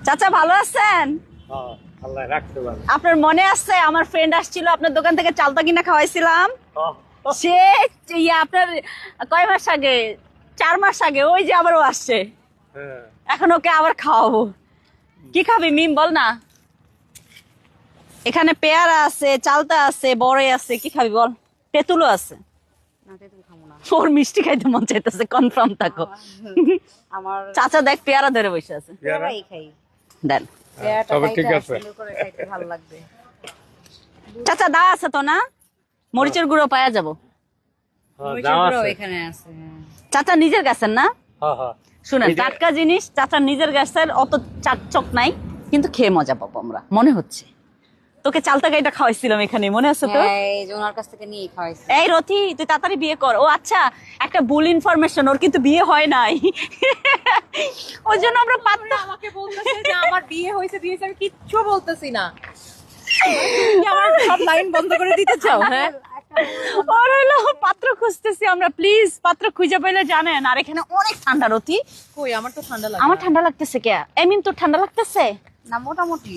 চাচা ভালো আছেন? আল্লাহ রাখতে পারে। আপনার মনে আছে আমার ফ্রেন্ড আসছিল আপনার দোকান থেকে চালতা কিনা খাওয়াইছিলাম? সে আপনার কয় মাস আগে, 4 মাস আগে, ওই যে আবারও আসছে। এখন ওকে আবার খাওয়াবো। কি খাবি মিম বল না? এখানে পেয়ারা আছে, চালতা আছে, বড়ই আছে, কি খাবি বল? তেঁতুলও আছে। ওর মিষ্টি খাইতে মন চাইতেছে, কনফার্ম থাকো। আমার চাচা দেখ পেয়ারা ধরে বসে আছে। পেয়ারাই খাই। দেন পেয়ারাটা তবে ঠিক খাইতে আছে। সুন্দর করে খাইতে ভালো লাগবে। চাচা দা আছে তো না? মরিচের গুঁড়ো পাওয়া যাবো। মরিচের গুঁড়ো এখানে আছে। চাচা নিজের গাছের না? শুনেন, টাটকা জিনিস চাচার নিজের গাছের, অত চাকচক নাই, কিন্তু খেয়ে মজা পাবো আমরা, মনে হচ্ছে। তোকে চালতা গাইটা খাওয়াইছিলাম এখানে, মনে আছে তো? হ্যাঁ, এই যে ওনার কাছ থেকে নিয়ে খাওয়াইছি। এই রথি, তুই তাড়াতাড়ি বিয়ে কর। ও আচ্ছা, একটা ভুল ইনফরমেশন, ওর কিন্তু বিয়ে হয় নাই। ওই জন্য আমরা পাত্তা আমাকে বলতেছে যে আমার বিয়ে হয়েছে আমি কিচ্ছু বলতেছি না। তুমি আমার সব লাইন বন্ধ করে দিতে চাও? হ্যাঁ, ওর হইলো পাত্র খুঁজতেছি আমরা, প্লিজ পাত্র খুঁজে পেলে জানেন। আর এখানে অনেক ঠান্ডা রথি। কই আমার তো ঠান্ডা লাগে। আমার ঠান্ডা লাগতেছে কে? এমিন তোর ঠান্ডা লাগতেছে? না, মোটামুটি